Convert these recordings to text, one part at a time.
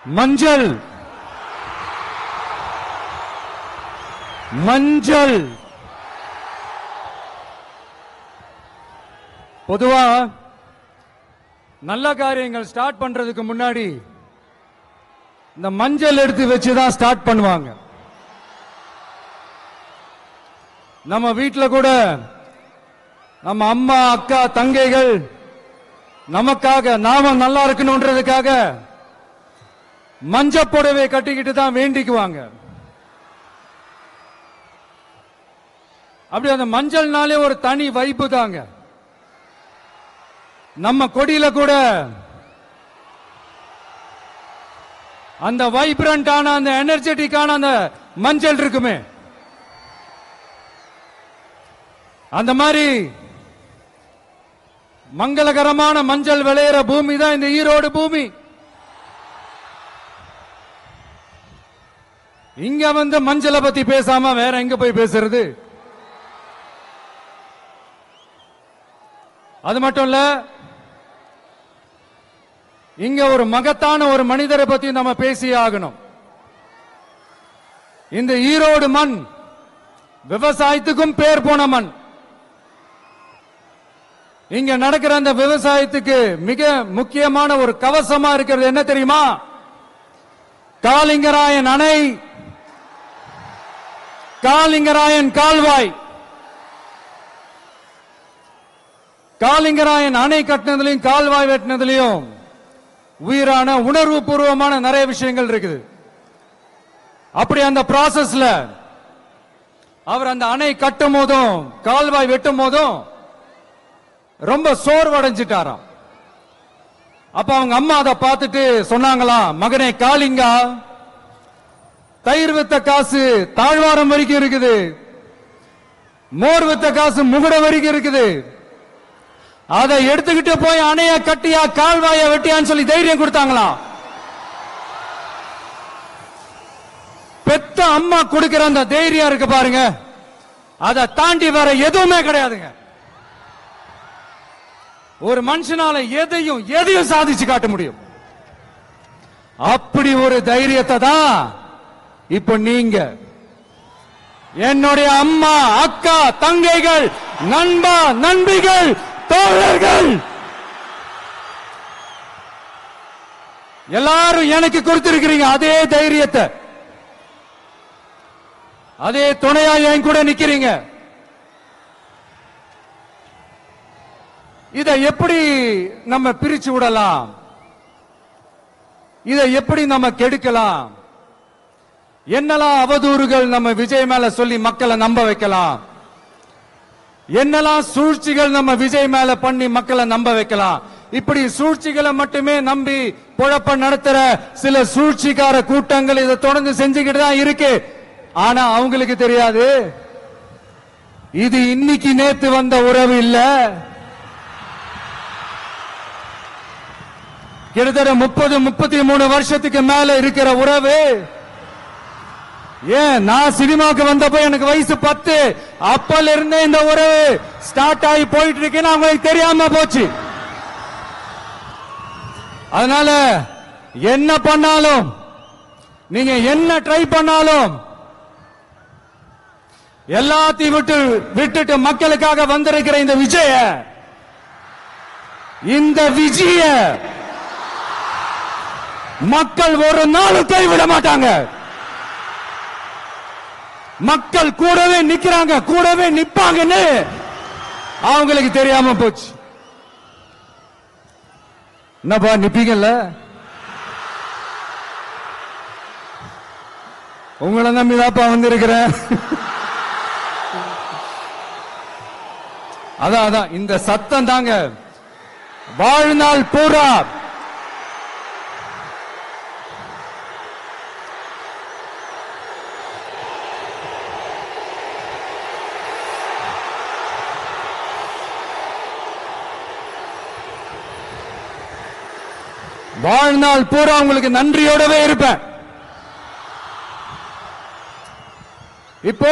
மஞ்சள் மஞ்சள் பொதுவா நல்ல காரியங்கள் ஸ்டார்ட் பண்றதுக்கு முன்னாடி இந்த மஞ்சள் எடுத்து வச்சுதான் ஸ்டார்ட் பண்ணுவாங்க. நம்ம வீட்டில் கூட நம்ம அம்மா அக்கா தங்கைகள் நமக்காக நாம நல்லா இருக்கணும்ன்றதுக்காக மஞ்சள் புடவை கட்டிக்கிட்டு தான் வேண்டிக்குவாங்க. அப்படி அந்த மஞ்சள்னாலே ஒரு தனி வைப்பு தாங்க. நம்ம கொடியில கூட அந்த வைப்ரண்டான அந்த எனர்ஜெட்டிக்கான அந்த மஞ்சள் இருக்குமே, அந்த மாதிரி மங்களகரமான மஞ்சள் விளையிற பூமி தான் இந்த ஈரோடு பூமி. இங்க வந்து மஞ்சளை பத்தி பேசாம வேற எங்க போய் பேசுறது? அது மட்டும் இல்ல, இங்க ஒரு மகத்தான ஒரு மனிதரை பத்தி நம்ம பேசியே ஆகணும். இந்த ஈரோடு மண் விவசாயத்துக்கும் பேர் போன மண். இங்க நடக்கிற அந்த விவசாயத்துக்கு மிக முக்கியமான ஒரு கவசமா இருக்கிறது என்ன தெரியுமா? காலிங்கராயன் அணை, காலிங்கராயன் கால்வாய். காலிங்கராயன் அணை கட்டினதுலயும் கால்வாய் வெட்டினதுலயும் உயிரான உணர்வு பூர்வமான நிறைய விஷயங்கள் இருக்குது. அப்படி அந்த ப்ராசஸ்ல அவர் அந்த அணை கட்டும் போதும் கால்வாய் வெட்டும் போதும் ரொம்ப சோர்வடைஞ்சிட்டாராம். அப்ப அவங்க அம்மா அதை பார்த்துட்டு சொன்னாங்களாம், மகனே காளிங்கா, தயிர் வித்த காசு தாழ்வாரம் வரைக்கும் இருக்குது, மோர் வித்த காசு முகுட வரைக்கும் இருக்குது, அதை எடுத்துக்கிட்டு போய் அணைய கட்டியா கால்வாய வெட்டியான்னு சொல்லி தைரியம் கொடுத்தாங்களாம். பெத்த அம்மா கொடுக்கிற அந்த தைரியம் இருக்கு பாருங்க, அதை தாண்டி வேற எதுவுமே கிடையாதுங்க. ஒரு மனுஷனால எதையும் சாதிச்சு காட்ட முடியும். அப்படி ஒரு தைரியத்தை தான் இப்ப நீங்க, என்னுடைய அம்மா அக்கா தங்கைகள் நண்பா நண்பிகள் தோழர்கள் எல்லாரும் எனக்கு கொடுத்திருக்கிறீங்க. அதே தைரியத்தை, அதே துணையா என் கூட நிக்கிறீங்க. இதை எப்படி நம்ம பிரிச்சு விடலாம்? இதை எப்படி நம்ம கெடுக்கலாம்? என்னெல்லாம் அவதூறுகள் நம்ம விஜய் மேல சொல்லி மக்களை நம்ப வைக்கலாம்? என்னெல்லாம் சூழ்ச்சிகள் நம்ம விஜய் மேல பண்ணி மக்களை நம்ப வைக்கலாம்? இப்படி சூழ்ச்சிகளை மட்டுமே நம்பி பொழப்ப நடத்துற சில சூழ்ச்சிக்கார கூட்டங்கள் இதை தொடர்ந்து செஞ்சுக்கிட்டு தான் இருக்கு. ஆனா அவங்களுக்கு தெரியாது, இது இன்னைக்கு நேத்து வந்த உறவு இல்ல. கிட்டத்தட்ட 30-33 வருஷத்துக்கு மேல இருக்கிற உறவு. ஏன் நான் சினிமாக்கு வந்தப்போ எனக்கு வயசு 10, அப்பல இருந்தே இந்த உறவு ஸ்டார்ட் ஆகி போயிட்டு இருக்குன்னு அவங்களுக்கு தெரியாம போச்சு. அதனால என்ன பண்ணாலும், நீங்க என்ன ட்ரை பண்ணாலும், எல்லாத்தையும் விட்டுட்டு மக்களுக்காக வந்திருக்கிற இந்த விஜய மக்கள் ஒரு நாளும் கைவிட மாட்டாங்க. மக்கள் கூடவே நிக்கிறாங்க, கூடவே நிப்பாங்கன்னு அவங்களுக்கு தெரியாம போச்சு. என்னப்பா நிப்பீங்கல்ல? உங்களை நம்பிதாப்பா வந்திருக்கிறேன். அதான் இந்த சத்தம் தாங்க வாழ்நாள் பூரா உங்களுக்கு நன்றியோடவே இருப்பேன். இப்போ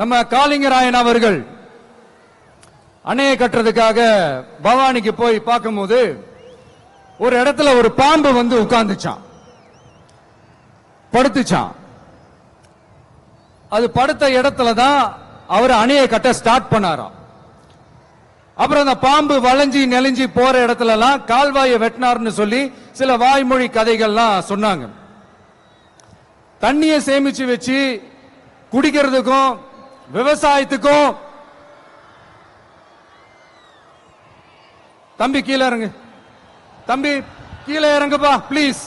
நம்ம காளிங்கராயன் அவர்கள் அணையை கட்டுறதுக்காக பவானிக்கு போய் பார்க்கும்போது ஒரு இடத்துல ஒரு பாம்பு வந்து உட்கார்ந்துச்சான், படுத்துச்சான். அது படுத்த இடத்துல தான் அவர் அணையை கட்ட ஸ்டார்ட் பண்ணாராம். அப்புறம் அந்த பாம்பு வளைஞ்சி நெளிஞ்சி போற இடத்துல எல்லாம் கால்வாயை வெட்டினார்னு சொல்லி சில வாய்மொழி கதைகள்லாம் சொன்னாங்க. தண்ணியை சேமிச்சு வச்சு குடிக்கிறதுக்கும் விவசாயத்துக்கும். தம்பி கீழே இறங்கு, தம்பி கீழே இறங்குப்பா, பிளீஸ்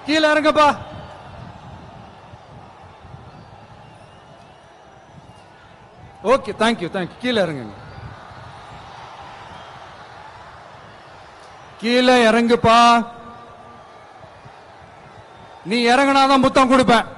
கீழே இறங்குப்பா. Okay, thank you thank you. கீழே இறங்குங்க, கீழே இறங்குப்பா. நீ இறங்கினாதான் முத்தம் கொடுப்பேன்.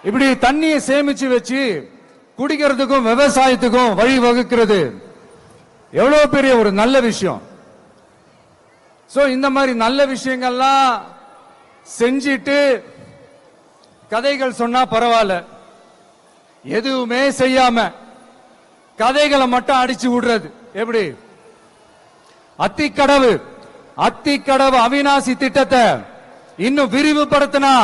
இப்படி தண்ணியை சேமிச்சு வச்சு குடிக்கிறதுக்கும் விவசாயத்துக்கும் வழி வகுக்கிறது எவ்வளவு பெரிய ஒரு நல்ல விஷயம். சோ இந்த மாதிரி நல்ல விஷயங்கள்லாம் செஞ்சிட்டு கதைகள் சொன்னா பரவாயில்ல, எதுவுமே செய்யாம கதைகளை மட்டும் அடிச்சு விடுறது எப்படி? அத்திக்கடவு அவிநாசி திட்டத்தை இன்னும் விரிவுபடுத்தினா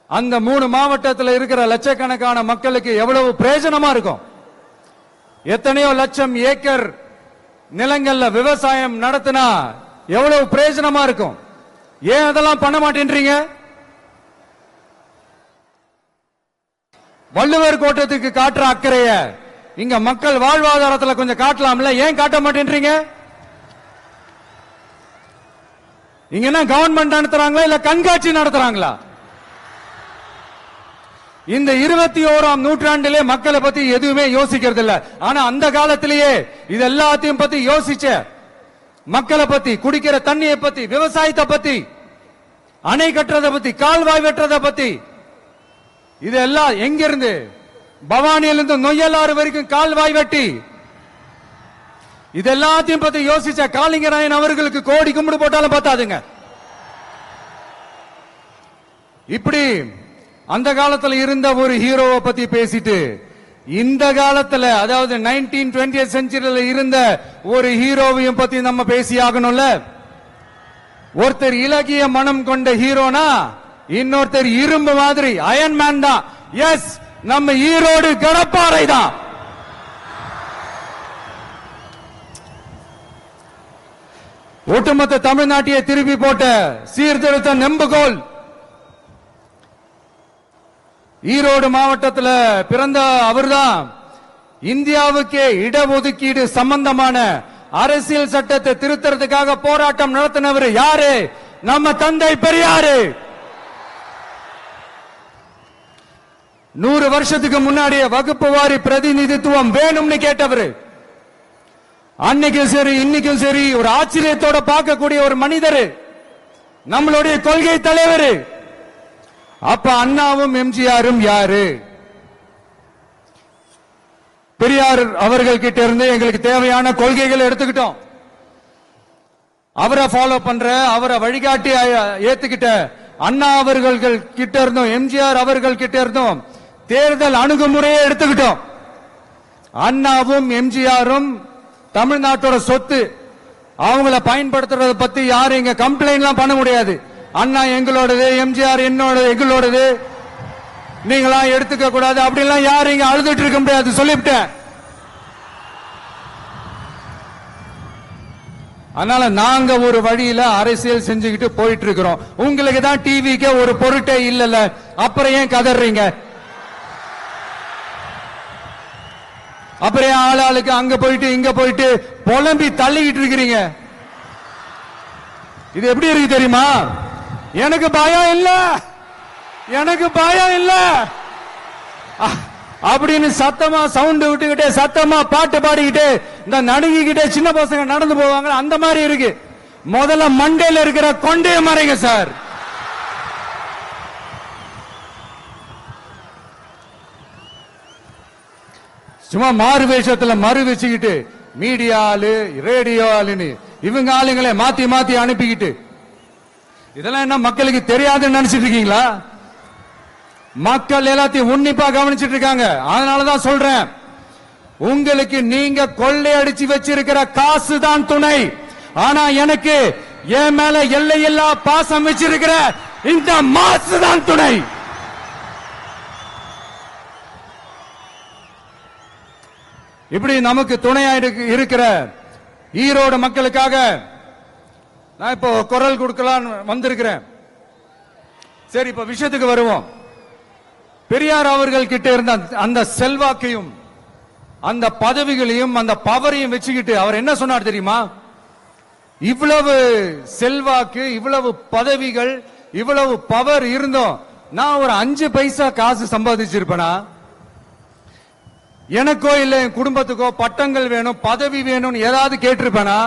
அந்த 3 மாவட்டத்தில் இருக்கிற லட்சக்கணக்கான மக்களுக்கு எவ்வளவு பிரயோஜனமா இருக்கும். எத்தனையோ லட்சம் ஏக்கர் நிலங்கள்ல விவசாயம் நடத்தினா எவ்வளவு பிரயோஜனமா இருக்கும். ஏன் அதெல்லாம் பண்ண மாட்டேன்றீங்க? வள்ளுவர் கோட்டத்துக்கு காட்டுற அக்கறைய இங்க மக்கள் வாழ்வாதாரத்தில் கொஞ்சம் காட்டலாம்ல, ஏன் காட்ட மாட்டேன்றீங்க? இங்க என்ன கவர்மெண்ட் நடத்துறாங்களா இல்ல கண்காட்சி நடத்துறாங்களா? இந்த 21ஆம் நூற்றாண்டிலே மக்களை பத்தி எதுவுமே யோசிக்கிறது இல்ல. ஆனா அந்த காலத்திலேயே இது எல்லாத்தையும் பத்தி யோசிச்ச மக்களை பத்தி, குடிக்கிற தண்ணியை பத்தி, விவசாயத்தை பத்தி, அணை கட்டுறதை பத்தி, கால்வாய் வெட்டுறதை பத்தி, இதெல்லாம் எங்கிருந்து? பவானியிலிருந்து நொய்யலாறு வரைக்கும் கால்வாய் வெட்டி இது எல்லாத்தையும் பத்தி யோசிச்ச காளிங்கராயன் அவர்களுக்கு கோடி கும்பிடு போட்டாலும் பார்த்தாதுங்க. இப்படி அந்த காலத்துல இருந்த ஒரு ஹீரோவை பத்தி பேசிட்டு இந்த காலத்துல, அதாவது 1920th செஞ்சுரியில இருந்த ஒரு ஹீரோவையும் பத்தி நம்ம பேசி ஆகணும்ல. ஒருத்தர் இலகிய மனம் கொண்ட ஹீரோனா இன்னொருத்தர் இரும்பு மாதிரி அயன்மேன் தான். எஸ், நம்ம ஈரோடு கடப்பாறை தான். ஒட்டுமொத்த தமிழ்நாட்டையே திருப்பி போட்ட சீர்திருத்த நெம்புகோல். ஈரோடு மாவட்டத்தில் பிறந்த அவர்தான் இந்தியாவுக்கே இடஒதுக்கீடு சம்பந்தமான அரசியல் சட்டத்தை திருத்தறதுக்காக போராட்டம் நடத்தினவர் யாரு? நம்ம தந்தை பெரியாரு. 100 வருஷத்துக்கு முன்னாடியே வகுப்பு வாரி பிரதிநிதித்துவம் வேணும்னு கேட்டவர். அன்னைக்கும் சரி இன்னைக்கும் சரி ஒரு ஆச்சரியத்தோட பார்க்கக்கூடிய ஒரு மனிதர், நம்மளுடைய கொள்கை தலைவர். அப்ப அண்ணாவும் எம்ஜிஆரும் யாரு? பெரியார் அவர்கள் கிட்ட இருந்து எங்களுக்கு தேவையான கொள்கைகளை எடுத்துக்கிட்டோம். அவரை ஃபாலோ பண்ற, அவரை வழிகாட்டி ஏத்துக்கிட்ட அண்ணா அவர்கள் கிட்ட இருந்தோம், எம்ஜிஆர் அவர்கள் கிட்ட இருந்தோம் தேர்தல் அணுகுமுறையை எடுத்துக்கிட்டோம். அண்ணாவும் எம்ஜிஆரும் தமிழ்நாட்டோட சொத்து. அவங்கள பயன்படுத்துறத பத்தி யாரும் இங்க கம்ப்ளைண்ட் பண்ண முடியாது. அண்ணா எங்களோடது, எம்ஜிஆர் எங்களோடது, நீங்களா எடுத்துக்க கூடாது அப்படிலாம் யாரும் இங்க அழுதுட்டு இருக்க முடியாது, சொல்லிவிட்டேன். அதனால நாங்க ஒரு வழியில அரசியல் செஞ்சுக்கிட்டு போயிட்டு இருக்கிறோம். உங்களுக்கு தான் டிவிக்கு ஒரு பொருட்டே இல்லல, அப்புறம் ஏன் கதறீங்க? அப்புறம் ஆளாளுக்கு அங்க போயிட்டு இங்க போயிட்டு புலம்பி தள்ளிக்கிட்டு இருக்கிறீங்க. இது எப்படி இருக்கு தெரியுமா? எனக்கு பயம் இல்ல, எனக்கு பயம் இல்ல அப்படின்னு சத்தமா சவுண்ட் விட்டுக்கிட்டே சத்தமா பாட்டு பாடிக்கிட்டே இந்த நடுங்கிக்கிட்டே சின்ன பசங்க நடந்து போவாங்க. அந்த மாதிரி இருக்கு. முதல்ல மண்டையில இருக்கிற கொண்டைய மறைங்க சார். சும்மா மாறு வேஷத்துல மறு வச்சுக்கிட்டு மீடியா ஆளு ரேடியோ ஆளுன்னு இவங்க ஆளுங்களை மாத்தி மாத்தி அனுப்பிக்கிட்டு இதெல்லாம் என்ன மக்களுக்கு தெரியாதுன்னு நினைச்சிட்டு இருக்கீங்களா? மக்கள் எல்லாத்தையும் உன்னிப்பா கவனிச்சிட்டு இருக்காங்க. அதனாலதான் சொல்றேன், உங்களுக்கு நீங்க கொள்ளையடிச்சு வச்சிருக்கிற காசு தான் துணை. ஆனா எனக்கு என் மேல எல்லையில்லா பாசம் வச்சிருக்கிற இந்த மாசு தான் துணை. இப்படி நமக்கு துணையா இருக்கிற ஈரோடு மக்களுக்காக நான் இப்போ குரல் கொடுக்கலாம் வந்திருக்கிறேன். சரி, இப்ப விஷயத்துக்கு வருவோம். பெரியார் அவர்கள் கிட்ட இருந்த அந்த செல்வாக்கையும் அந்த பதவிகளையும் அந்த பவரையும் வச்சுக்கிட்டு அவர் என்ன சொன்னார் தெரியுமா? இவ்வளவு செல்வாக்கு, இவ்வளவு பதவிகள், இவ்வளவு பவர் இருந்தோம் நான் ஒரு 5 பைசா காசு சம்பாதிச்சிருப்பேனா? எனக்கோ இல்ல என் குடும்பத்துக்கோ பட்டங்கள் வேணும், பதவி வேணும்னு ஏதாவது கேட்டிருப்பேனா?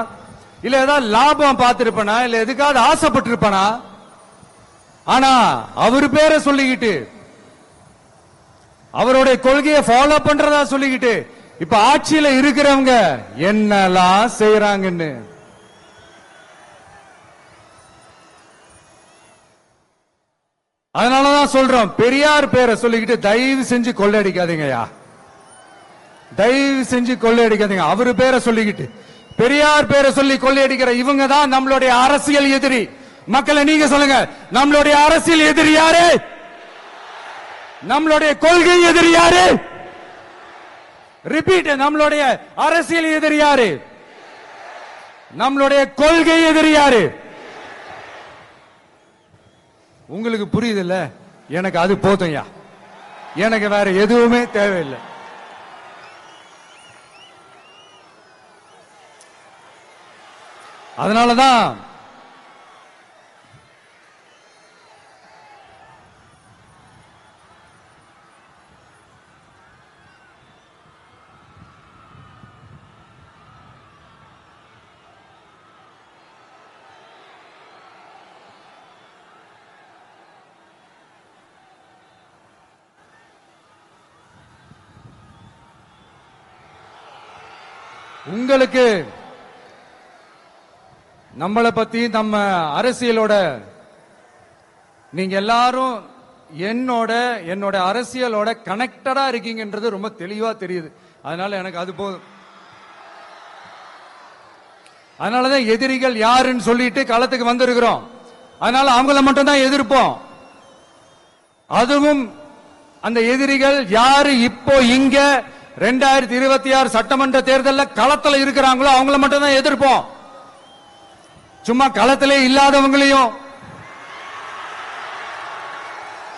இல்ல ஏதாவது லாபம் பார்த்திருப்பேனா? இல்ல எதுக்காவது ஆசைப்பட்டிருப்பேனா? ஆனா அவர் பேரை சொல்லிக்கிட்டு அவருடைய கொள்கையை ஃபாலோ பண்றதா சொல்லிக்கிட்டு இப்ப ஆட்சியில இருக்கிறவங்க என்னெல்லாம் செய்யறாங்கன்னு அதனாலதான் சொல்றோம், பெரியார் பேரை சொல்லிக்கிட்டு தயவு செஞ்சு கொள்ளையடிக்காதீங்கயா, தயவு செஞ்சு கொள்ளையடிக்காதீங்க. அவரு பேரை சொல்லிக்கிட்டு பெரியார் பேரை சொல்லி கொள்ளையடிக்கிற இவங்க தான் நம்மளுடைய அரசியல் எதிரி. மக்களை நீங்க சொல்லுங்க, நம்மளுடைய அரசியல் எதிரி யாரு? நம்மளுடைய கொள்கை எதிரி யாரு? ரிப்பீட், நம்மளுடைய அரசியல் எதிரி யாரு? நம்மளுடைய கொள்கை எதிரி யாரு? உங்களுக்கு புரியுது இல்ல? எனக்கு அது போதும்யா, எனக்கு வேற எதுவுமே தேவையில்லை. அதனாலதான் உங்களுக்கு நம்மளை பத்தி நம்ம அரசியலோட நீங்க எல்லாரும் என்னோட அரசியலோட கனெக்டடா இருக்கீங்கன்றது ரொம்ப தெளிவா தெரியுது. அதனால எனக்கு அது போதும். அதனாலதான் எதிரிகள் யாருன்னு சொல்லிட்டு களத்துக்கு வந்திருக்கிறோம். அதனால அவங்கள மட்டும் தான் எதிர்ப்போம். அதுவும் அந்த எதிரிகள் யாரு இப்போ இங்க 2026 சட்டமன்ற தேர்தலில் களத்துல இருக்கிறாங்களோ அவங்கள மட்டும் தான் எதிர்ப்போம். சும்மா களத்திலே இல்லாதவங்களையும்,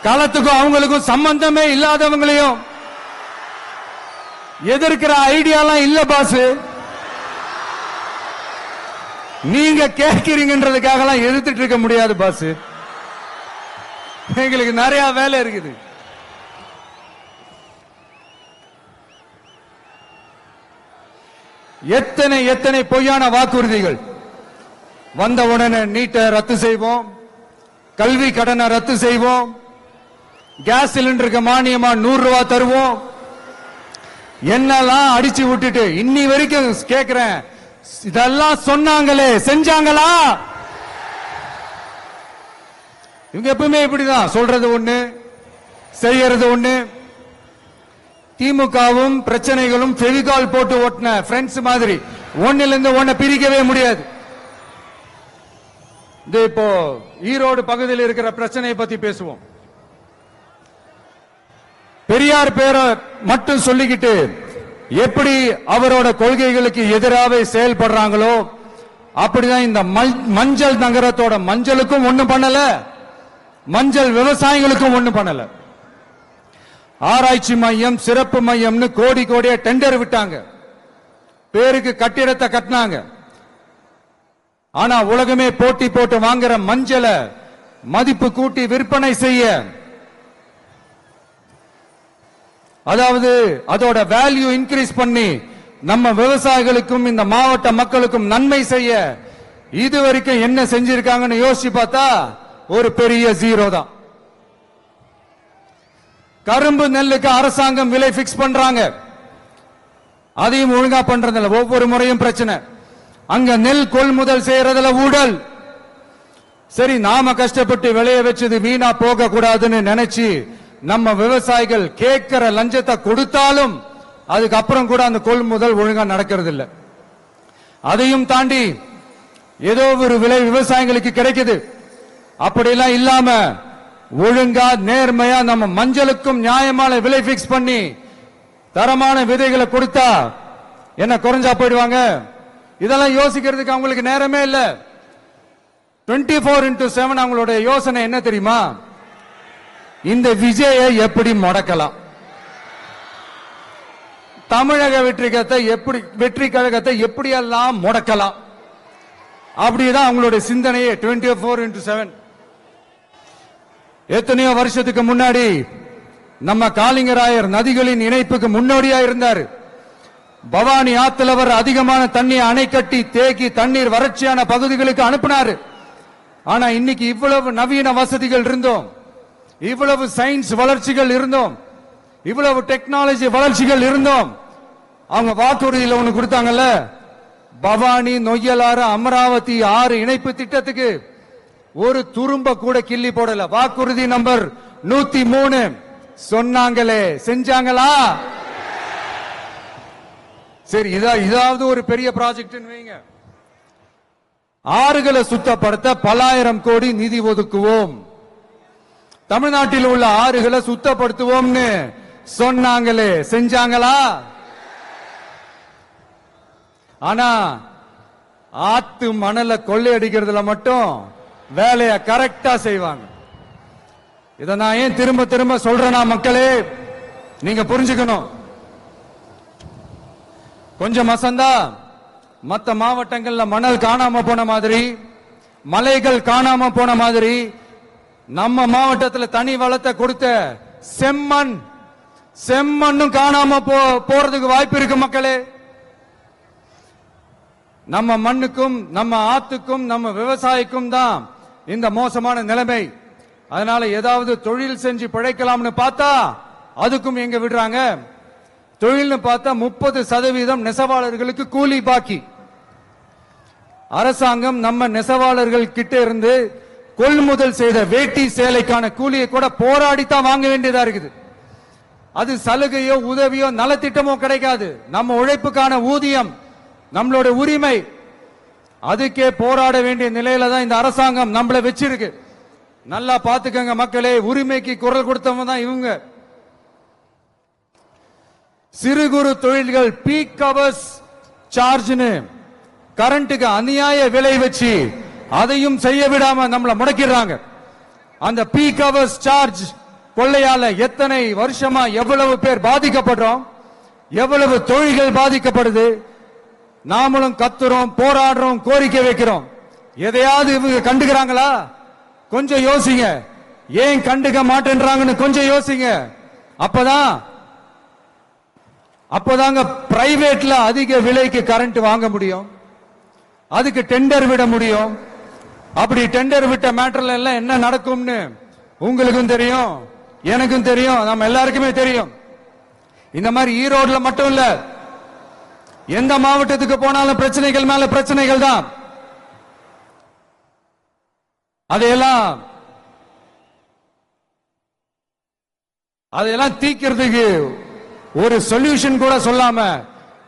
களத்துக்கும் அவங்களுக்கும் சம்பந்தமே இல்லாதவங்களையும் எதிர்க்கிற ஐடியாலாம் இல்ல பாஸ். நீங்க கேட்கிறீங்கன்றதுக்காக எல்லாம் எதிர்த்துட்டு இருக்க முடியாது பாஸ். எங்களுக்கு நிறைய வேலை இருக்குது. எத்தனை எத்தனை பொய்யான வாக்குறுதிகள். வந்த உடனே நீட்டை ரத்து செய்வோம், கல்வி கடனை ரத்து செய்வோம், கேஸ் சிலிண்டருக்கு மானியமா 100 ரூபாய் தருவோம், என்னெல்லாம் அடிச்சு விட்டுட்டு இன்னி வரைக்கும் கேட்கிறேன், இதெல்லாம் சொன்னாங்களே செஞ்சாங்களா? இவங்க எப்பவுமே இப்படிதான், சொல்றது ஒண்ணு செய்யறது ஒண்ணு. திமுகவும் பிரச்சனைகளும் ஃபெவிகால் போட்டு ஓட்டின ஃப்ரெண்ட்ஸ் மாதிரி ஒன்னில இருந்து ஒன்ன பிரிக்கவே முடியாது. இப்போ ஈரோடு பகுதியில் இருக்கிற பிரச்சனையை பத்தி பேசுவோம். பெரியார் பேரை மட்டும் சொல்லிக்கிட்டு எப்படி அவரோட கொள்கைகளுக்கு எதிராக செயல்படுறாங்களோ அப்படிதான் இந்த மஞ்சள் நகரத்தோட மஞ்சளுக்கும் ஒண்ணும் பண்ணல, மஞ்சள் விவசாயிகளுக்கும் ஒண்ணும் பண்ணல. ஆராய்ச்சி மையம், சிறப்பு மையம்னு கோடி கோடியா டெண்டர் விட்டாங்க, பேருக்கு கட்டிடத்தை கட்டினாங்க. ஆனா உலகமே போட்டி போட்டு வாங்குற மஞ்சளை மதிப்பு கூட்டி விற்பனை செய்ய, அதாவது அதோட வேல்யூ இன்கிரீஸ் பண்ணி நம்ம விவசாயிகளுக்கும் இந்த மாவட்ட மக்களுக்கும் நன்மை செய்ய இதுவரைக்கும் என்ன செஞ்சிருக்காங்கன்னு யோசிச்சு பார்த்தா ஒரு பெரிய ஜீரோ தான். கரும்பு நெல்லுக்கு அரசாங்கம் விலை பிக்ஸ் பண்றாங்க, அதையும் ஒழுங்கா பண்றதில்ல. ஒவ்வொரு முறையும் பிரச்சனை. அங்க நெல் கொள்முதல் செய்யறதுல ஊழல். சரி, நாம கஷ்டப்பட்டு விளைய வச்சது வீணா போக கூடாதுன்னு நினைச்சு நம்ம விவசாயிகள் கேட்கிற லஞ்சத்தை கொடுத்தாலும் அதுக்கப்புறம் கூட அந்த கொள்முதல் ஒழுங்கா நடக்கிறது இல்ல. அதையும் தாண்டி ஏதோ ஒரு விலை விவசாயிகளுக்கு கிடைக்குது. அப்படியெல்லாம் இல்லாம ஒழுங்கா நேர்மையா நம்ம மஞ்சளுக்கும் நியாயமான விலை பிக்ஸ் பண்ணி தரமான விதைகளை கொடுத்தா என்ன குறைஞ்சா போயிடுவாங்க? இதெல்லாம் யோசிக்கிறதுக்கு அவங்களுக்கு நேரமே இல்ல. 24x7 அவங்களுடைய யோசனை என்ன தெரியுமா? இந்த விஜயை எப்படி முடக்கலாம், தமிழக வெற்றி கழகத்தை எப்படியெல்லாம் முடக்கலாம், அப்படிதான் அவங்களுடைய சிந்தனையே 24x7. எத்தனையோ வருஷத்துக்கு முன்னாடி நம்ம காளிங்கராயர் நதிகளின் இணைப்புக்கு முன்னோடியா இருந்தார். பவானி ஆத்துல வர அதிகமான தண்ணீர் அணை கட்டி தேக்கி தண்ணீர் வறட்சியான பகுதிகளுக்கு அனுப்பினாரு. ஆனா இன்னைக்கு இவ்வளவு நவீன வசதிகள் இருந்தோம், இவ்வளவு சயின்ஸ் வளர்ச்சிகள் இருந்தோம், இவ்வளவு டெக்னாலஜி வளர்ச்சிகள் இருந்தோம், அவங்க வாக்குறுதியில் ஒண்ணு கொடுத்தாங்கல்ல, பவானி நொய்யலாறு அமராவதி 6 இணைப்பு திட்டத்துக்கு ஒரு துரும்ப கூட கிள்ளி போடல. வாக்குறுதி நம்பர் 103 சொன்னாங்களே, செஞ்சாங்களா? சரி, இதாவது ஒரு பெரிய ப்ராஜெக்ட் வைங்க. ஆறுகளை சுத்தப்படுத்த பல ஆயிரம் கோடி நிதி ஒதுக்குவோம், தமிழ்நாட்டில் உள்ள ஆறுகளை சுத்தப்படுத்துவோம்னு சொன்னாங்களே, செஞ்சாங்களா? ஆனா ஆத்து மணலை கொள்ளையடிக்கிறதுல மட்டும் வேலையை கரெக்டா செய்வாங்க. இதை நான் ஏன் திரும்ப திரும்ப சொல்றேன்னா, மக்களே நீங்க புரிஞ்சுக்கணும். கொஞ்சம் மசந்தா மற்ற மாவட்டங்கள்ல மணல் காணாம போன மாதிரி, மலைகள் காணாம போன மாதிரி, நம்ம மாவட்டத்தில் தனி வளத்தை கொடுத்த செம்மண்ணும் காணாம போறதுக்கு வாய்ப்பு இருக்கு மக்களே. நம்ம மண்ணுக்கும் நம்ம ஆத்துக்கும் நம்ம விவசாயிக்கும் தான் இந்த மோசமான நிலைமை. அதனால ஏதாவது தொழில் செஞ்சு பிழைக்கலாம்னு பார்த்தா அதுக்கும் எங்க விடுறாங்க? தொழில்னு பார்த்தா 30% நெசவாளர்களுக்கு கூலி பாக்கி. அரசாங்கம் நம்ம நெசவாளர்கள் கிட்ட இருந்து கொள்முதல் செய்த வேட்டி சேலைக்கான கூலியை கூட போராடித்தான் வாங்க வேண்டியதா இருக்குது. அது சலுகையோ உதவியோ நலத்திட்டமோ கிடைக்காது. நம்ம உழைப்புக்கான ஊதியம், நம்மளோட உரிமை, அதுக்கே போராட வேண்டிய நிலையில தான் இந்த அரசாங்கம் நம்மள வச்சிருக்கு. நல்லா பாத்துக்கங்க மக்களே, உரிமைக்கு குரல் கொடுத்தவங்க தான் இவங்க. சிறு குறு தொழில்கள் பீக் ஹவர்ஸ் சார்ஜ்னு கரண்ட்டுக்கு அநியாய விலை வச்சு அதையும் செய்ய விடாம நம்மள முடக்கிறாங்க. அந்த பீக் ஹவர்ஸ் சார்ஜ் கொள்ளையால எத்தனை வருஷமா எவ்வளவு பேர் பாதிக்கப்படுறோம், எவ்வளவு தொழில்கள் பாதிக்கப்படுது. நாமளும் கத்துறோம், போராடுறோம், கோரிக்கை வைக்கிறோம். எதையாவது இவங்க கண்டுக்கிறாங்களா? கொஞ்சம் யோசிங்க. ஏன் கண்டுக்க மாட்டேன்றாங்கன்னு கொஞ்சம் யோசிங்க. அப்பதாங்க பிரைவேட்ல அதிக விலைக்கு கரண்ட் வாங்க முடியும், அதுக்கு டெண்டர் விட முடியும். அப்படி டெண்டர் விட்ட மேட்டர்ல எல்லாம் என்ன நடக்கும்னு உங்களுக்கும் தெரியும், எனக்கும் தெரியும், நம்ம எல்லாருக்குமே தெரியும். இந்த மாதிரி ஈரோடுல மட்டும் இல்ல, எந்த மாவட்டத்துக்கு போனாலும் பிரச்சனைகள் மேல பிரச்சனைகள் தான். அதையெல்லாம் தீக்கிறதுக்கு ஒரு சொல்யூஷன் கூட சொல்லாம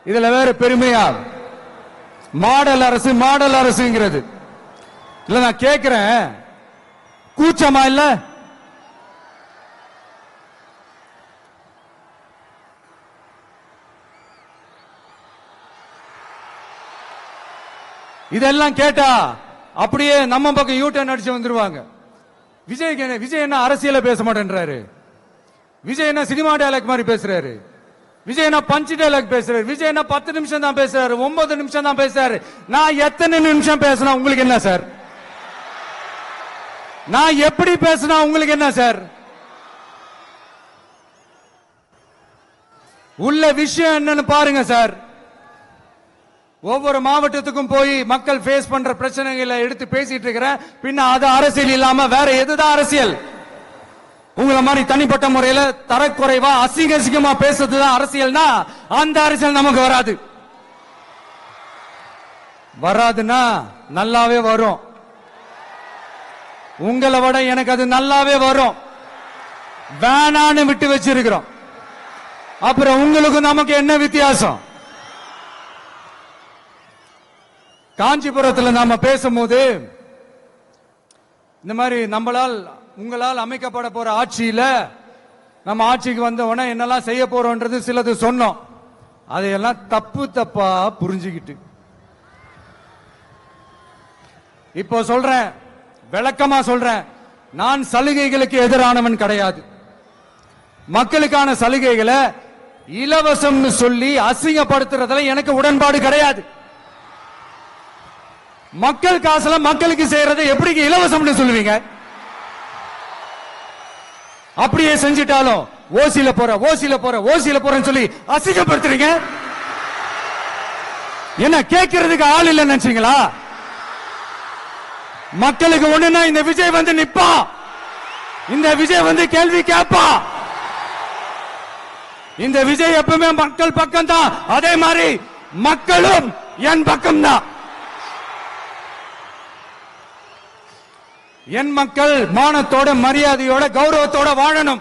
இதுல வேற பெருமையா மாடல் அரசுங்கிறது இல்ல. நான் கேட்கிறேன், கூச்சமா இல்ல? இதெல்லாம் கேட்டா அப்படியே நம்ம பக்கம் யூட்டர்ன் அடிச்சு வந்துருவாங்க. விஜய் என்ன அரசியல பேச மாட்டேன்றாரு, விஜய் என்ன சினிமா டயலாக் மாதிரி பேசுறாரு. விஜய் நான் பஞ்ச் டைலாக் பேசுறாரு, விஜய் நான் 10 நிமிஷம் தான் பேசுறாரு, 9 நிமிஷம் தான் பேசுறாரு. நான் எத்தனை நிமிஷம் பேசினா உங்களுக்கு என்ன சார்? நான் எப்படி பேசினா உங்களுக்கு என்ன சார்? உள்ள விஷயம் என்னன்னு பாருங்க சார். ஒவ்வொரு மாவட்டத்துக்கும் போய் மக்கள் ஃபேஸ் பண்ற பிரச்சனைகளை எடுத்து பேசிட்டு இருக்கிறேன். பின்ன அது அரசியல் இல்லாம வேற எதுதான் அரசியல்? உங்களை மாதிரி தனிப்பட்ட முறையில தரக்குறைவா அசிங்கமா பேசுறதுதான் அரசியல்னா அந்த அரசியல் நமக்கு வராது. வராதுன்னா நல்லாவே வரும். உங்களை விட எனக்கு அது நல்லாவே வரும். வேணான்னு விட்டு வச்சிருக்கிறோம். அப்புறம் உங்களுக்கு நமக்கு என்ன வித்தியாசம்? காஞ்சிபுரத்தில் நாம பேசும்போது இந்த மாதிரி உங்களால் அமைக்கப்பட போற ஆட்சியில நம்ம ஆட்சிக்கு வந்த உடனே என்னெல்லாம் செய்ய போறோம்ன்றது சிலது சொன்னோம். அதையெல்லாம் தப்பா புரிஞ்சுக்கிட்டு இப்போ சொல்றேன், விளக்கமா சொல்றேன். நான் சலுகைகளுக்கு எதிரானவன் கிடையாது. மக்களுக்கான சலுகைகளை இலவசம்னு சொல்லி அசிங்கப்படுத்துறதுல எனக்கு உடன்பாடு கிடையாது. மக்கள் காசுல மக்களுக்கு செய்யறதை எப்படி இலவசம்னு சொல்லுவீங்க? அப்படியே செஞ்சிட்டாலும் ஓசில போறேன்னு சொல்லி அசிங்கப்படுத்துறீங்க. என்ன கேட்கறதுக்கு ஆள் இல்லைன்னு நினைச்சீங்களா? மக்களுக்கு ஒண்ணுன்னா இந்த விஜய் வந்து நிப்பா, இந்த விஜய் வந்து கேள்வி கேட்பா. இந்த விஜய் எப்பவுமே மக்கள் பக்கம் தான். அதே மாதிரி மக்களும் என் பக்கம் தான். என் மக்கள் மானத்தோட மரியாதையோட கௌரவத்தோட வாழணும்.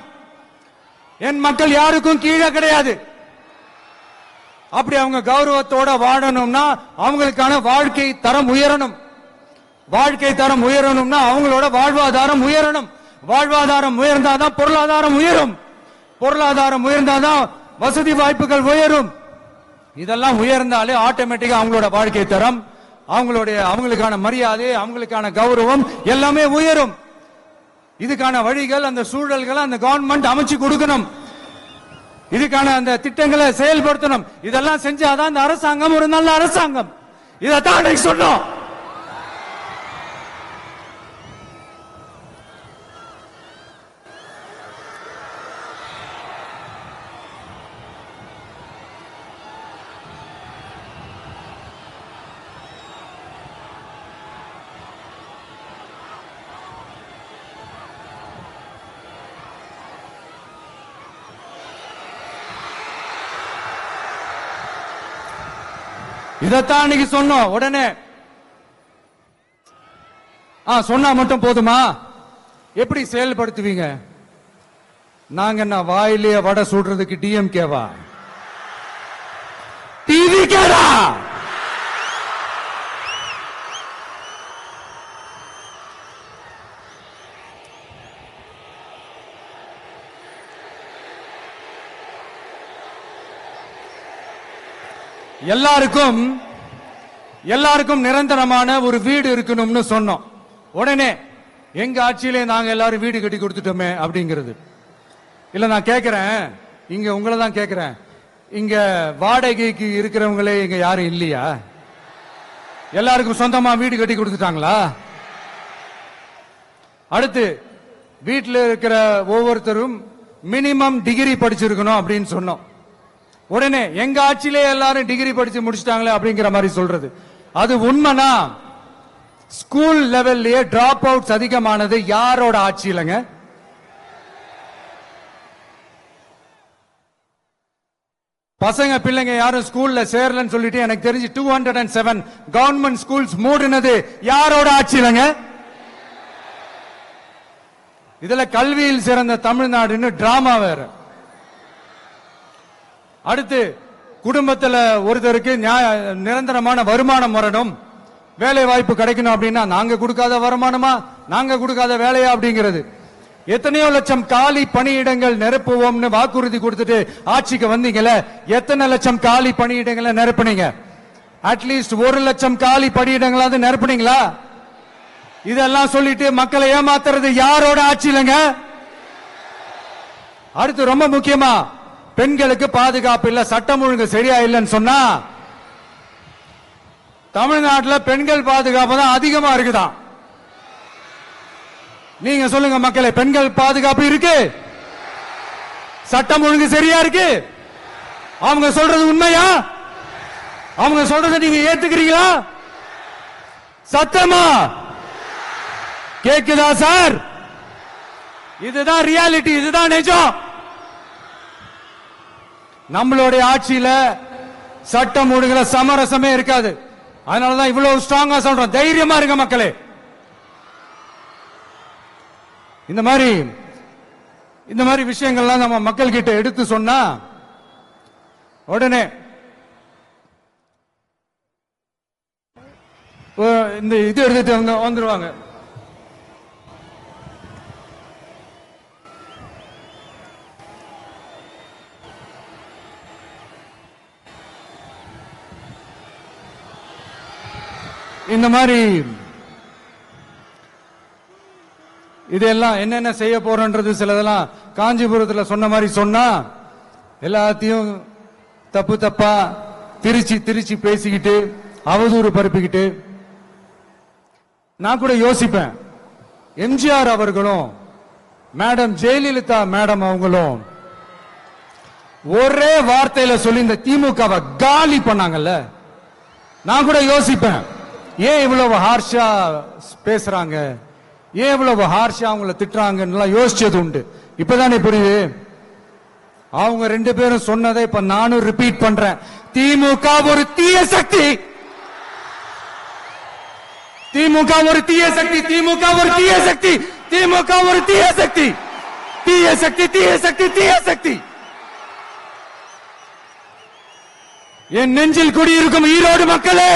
என் மக்கள் யாருக்கும் கீழே கிடையாது. அப்படி அவங்க கௌரவத்தோட வாழணும்னா அவங்களுக்கான வாழ்க்கை தரம் உயரணும். வாழ்க்கை தரம் உயரணும்னா அவங்களோட வாழ்வாதாரம் உயரணும். வாழ்வாதாரம் உயர்ந்தாதான் பொருளாதாரம் உயரும். பொருளாதாரம் உயர்ந்தாதான் வசதி வாய்ப்புகள் உயரும். இதெல்லாம் உயர்ந்தாலே ஆட்டோமேட்டிக்கா அவங்களோட வாழ்க்கை தரம், அவங்களுக்கான மரியாதை, அவங்களுக்கான கௌரவம் எல்லாமே உயரும். இதுக்கான வழிகள், அந்த சூழல்களை அந்த கவர்மெண்ட் அமைச்சு கொடுக்கணும். இதுக்கான அந்த திட்டங்களை செயல்படுத்தணும். இதெல்லாம் செஞ்சாதான் அந்த அரசாங்கம் ஒரு நல்ல அரசாங்கம். இதைத்தான் சொன்னோம். இதத்தான் அன்னைக்கு சொன்னோம். உடனே சொன்னா மட்டும் போதுமா? எப்படி செயல்படுத்துவீங்க? நாங்க என்ன வாயிலேயே வடை சுடுறதுக்கு டிஎம்கேவா, டிவிகேடா? எல்லாருக்கும் நிரந்தரமான ஒரு வீடு இருக்கணும்னு சொன்னோம். உடனே எங்க ஆட்சியிலே நாங்க எல்லாரும் வீடு கட்டி கொடுத்துட்டோமே அப்படிங்கிறது இல்ல. நான் கேட்கிறேன், இங்க உங்களை தான் கேட்கிறேன், இங்க வாடகைக்கு இருக்கிறவங்களே இங்க யாரும் இல்லையா? எல்லாருக்கும் சொந்தமா வீடு கட்டி கொடுத்துட்டாங்களா? அடுத்து வீட்டில் இருக்கிற ஒவ்வொருத்தரும் மினிமம் டிகிரி படிச்சிருக்கணும் அப்படின்னு சொன்னோம். உடனே எங்க ஆட்சியிலே எல்லாரும் டிகிரி படிச்சு முடிச்சிட்டாங்களே அப்படிங்கிற மாதிரி சொல்றது அது உண்மைனா? ஸ்கூல் லெவல்லயே டிராப் அவுட்ஸ் அதிகமானது யாரோட ஆட்சியிலங்க? பசங்க பிள்ளைங்க யாரும் ஸ்கூல்ல சேரலன்னு சொல்லிட்டு எனக்கு தெரிஞ்சு 207 கவர்மெண்ட் ஸ்கூல்ஸ் மூடினது யாரோட ஆட்சியிலங்க? இதுல கல்வியில் சிறந்த தமிழ்நாடுன்னு டிராமா வேற. அடுத்து குடும்பத்தில் ஒருத்தருக்கு நிரந்தரமான வருமானம் வரணும், வேலை வாய்ப்பு கிடைக்கணும் அப்படின்னா நாங்க கொடுக்காத வருமானமா, நாங்க கொடுக்காத வேலையா அப்படிங்கிறது. எத்தனையோ லட்சம் காலி பணியிடங்கள் நிரப்புவோம்னு வாக்குறுதி கொடுத்துட்டு ஆட்சிக்கு வந்தீங்கல்ல, எத்தனை லட்சம் காலி பணியிடங்களை நிரப்புனீங்க? அட்லீஸ்ட் 1 லட்சம் காலி பணியிடங்களாவது நிரப்புனீங்களா? இதெல்லாம் சொல்லிட்டு மக்களை ஏமாத்துறது யாரோட ஆட்சியிலங்க? அடுத்து ரொம்ப முக்கியமா பெண்களுக்கு பாதுகாப்பு இல்ல, சட்டம் ஒழுங்கு சரியா இல்லைன்னு சொன்னா தமிழ்நாட்டில் பெண்கள் பாதுகாப்பு தான் அதிகமா இருக்குதான். நீங்க சொல்லுங்க மக்களே, பெண்கள் பாதுகாப்பு இருக்கு, சட்டம் ஒழுங்கு சரியா இருக்கு? அவங்க சொல்றது உண்மையா? அவங்க சொல்றதை நீங்க ஏத்துக்கிறீங்களா? சத்தமா கேக்குதா சார்? இதுதான் ரியாலிட்டி, இதுதான் நிஜம். நம்மளுடைய ஆட்சியில சட்டம் ஒழுங்குல சமரசமே இருக்காது. அதனாலதான் இவ்வளவு ஸ்ட்ராங்கா சொல்றோம், தைரியமா இருங்க மக்களே. இந்த மாதிரி விஷயங்கள்லாம் நம்ம மக்கள் கிட்ட எடுத்து சொன்னா உடனே இந்த இது எடுத்துட்டு வந்துருவாங்க. இந்த மாதிரி இதெல்லாம் என்னென்ன செய்ய போறோன்றது சிலதெல்லாம் காஞ்சிபுரத்தில் சொன்ன மாதிரி சொன்னா எல்லாத்தையும் தப்பு தப்பா திருச்சி பேசிக்கிட்டு அவதூறு பரப்பிக்கிட்டு. நான் கூட யோசிப்பேன், எம்ஜிஆர் அவர்களும் மேடம் ஜெயலலிதா மேடம் அவங்களும் ஒரே வார்த்தையில சொல்லி இந்த திமுகவை காலி பண்ணாங்கல்ல. நான் கூட யோசிப்பேன், ஏன் இவ்வளவு ஹார்ஷா பேசுறாங்க, ஏன் இவ்வளவு ஹார்ஷா அவங்கள திட்டுறாங்கன்னு யோசிச்சது உண்டு. இப்பதானே புரியுது. அவங்க ரெண்டு பேரும் சொன்னதை இப்ப நானும் ரிப்பீட் பண்றேன். திமுக ஒரு தீய சக்தி, திமுக ஒரு தீய சக்தி, திமுக ஒரு தீய சக்தி, திமுக ஒரு தீய சக்தி, தீய சக்தி, தீய சக்தி, தீய சக்தி. என் நெஞ்சில் குடியிருக்கும் ஈரோடு மக்களே,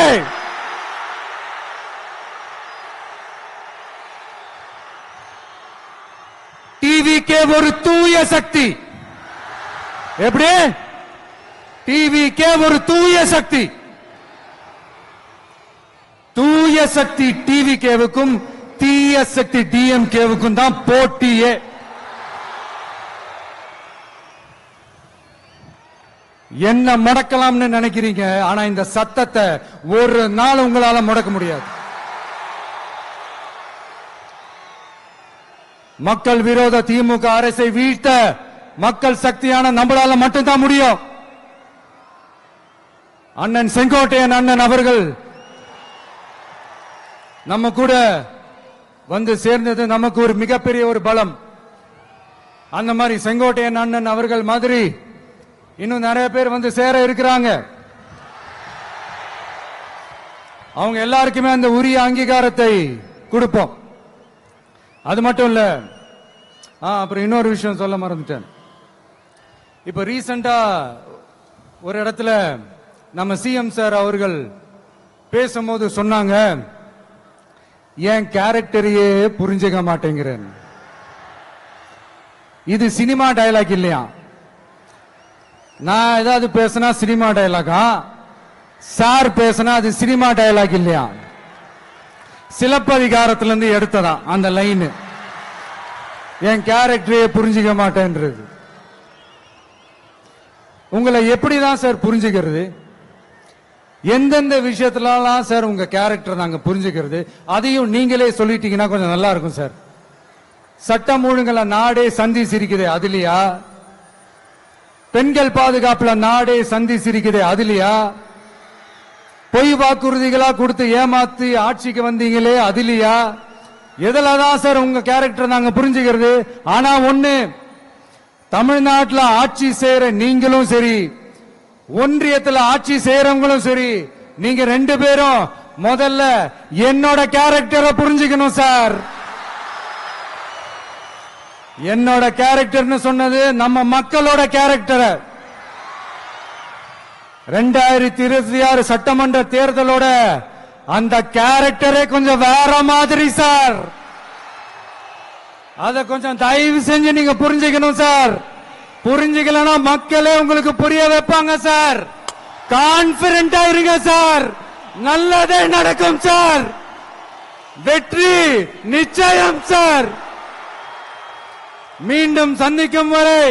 டிவிகே ஒரு தூய சக்தி. எப்படி? டிவிகே ஒரு தூய சக்தி. தூய சக்தி டிவிகேவுக்கும் தீய சக்தி டிஎம்கேவுக்கும் தான் போட்டியே. என்ன முடக்கலாம்னு நினைக்கிறீங்க, ஆனா இந்த சத்தத்தை ஒரு நாள் உங்களால முடக்க முடியாது. மக்கள் விரோத திமுக அரசை வீழ்த்த மக்கள் சக்தியான நம்மளால மட்டும்தான் முடியும். அண்ணன் செங்கோட்டையன் அண்ணன் அவர்கள் நம்ம கூட வந்து சேர்ந்தது நமக்கு ஒரு மிகப்பெரிய ஒரு பலம். அந்த மாதிரி செங்கோட்டையன் அண்ணன் அவர்கள் மாதிரி இன்னும் நிறைய பேர் வந்து சேர இருக்கிறாங்க. அவங்க எல்லாருக்குமே அந்த உரிய அங்கீகாரத்தை கொடுப்போம். அது மட்டும் இல்ல, அப்புறம் இன்னொரு விஷயம் சொல்ல மறந்துட்டேன். இப்ப ரீசெண்டா ஒரு இடத்துல நம்ம சிஎம் சார் அவர்கள் பேசும்போது சொன்னாங்க, என் கேரக்டரையே புரிஞ்சுக்க மாட்டேங்கிறேன். இது சினிமா டயலாக் இல்லையா? நான் ஏதாவது பேசினா சினிமா டயலாகா? சார் பேசினா அது சினிமா டயலாக் இல்லையா? சிலப்பதிகாரத்திலிருந்து எடுத்ததா அந்த லைன். என் கேரக்டரையே புரிஞ்சுக்க மாட்டேன்றது. உங்களை எப்படிதான் சார் புரிஞ்சுக்கிறது? எந்தெந்த விஷயத்துலாம் சார் உங்க கேரக்டர் நாங்க புரிஞ்சுக்கிறது? அதையும் நீங்களே சொல்லிட்டீங்கன்னா கொஞ்சம் நல்லா இருக்கும் சார். சட்டம் ஒழுங்குல நாடே சந்தி சிரிக்குது, அதுலயா? பெண்கள் பாதுகாப்புல நாடே சந்தி சிரிக்குது, அதுலயா? பொய் வாக்குறுதிகளா கொடுத்து ஏமாத்தி ஆட்சிக்கு வந்தீங்களே, அதுலயா? எதுலதான் சார் உங்க கேரக்டர் நாங்க புரிஞ்சுக்கிறது? ஆனா ஒண்ணு, தமிழ்நாட்டில் ஆட்சி செய்யற நீங்களும் சரி, ஒன்றியத்தில் ஆட்சி செய்யறவங்களும் சரி, நீங்க ரெண்டு பேரும் முதல்ல என்னோட கேரக்டரை புரிஞ்சுக்கணும் சார். என்னோட கேரக்டர்னு சொன்னது நம்ம மக்களோட கேரக்டரை. 2026 சட்டமன்ற தேர்தலோட அந்த கேரக்டரே கொஞ்சம் வேற மாதிரி சார். அத கொஞ்சம் தயவு செஞ்சு நீங்க புரிஞ்சுக்கணும் சார். புரிஞ்சுக்கலன்னா மக்களே உங்களுக்கு புரிய வைப்பாங்க சார். கான்பிடென்டா இருங்க சார், நல்லதே நடக்கும் சார். வெற்றி நிச்சயம் சார். மீண்டும் சந்திக்கும் வரை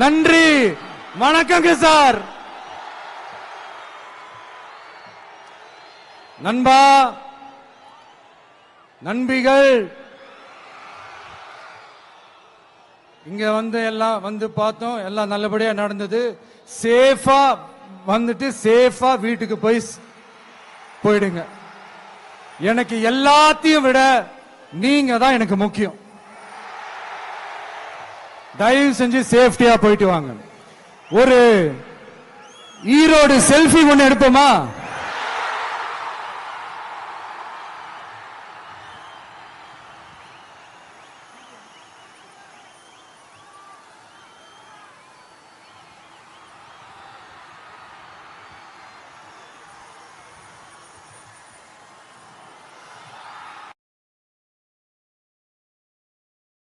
நன்றி, வணக்கங்க சார். நண்பா, நண்பிகள், இங்க எல்லாம் பார்த்தோம், எல்லாம் நல்லபடியா நடந்தது. சேஃபா வந்துட்டு சேஃபா வீட்டுக்கு போயிடுங்க. எனக்கு எல்லாத்தையும் விட நீங்க தான் எனக்கு முக்கியம். தயவு செஞ்சு சேஃப்டியா போயிட்டு வாங்க. ஒரு ஈரோடு செல்ஃபி ஒன்னு எடுப்போமா?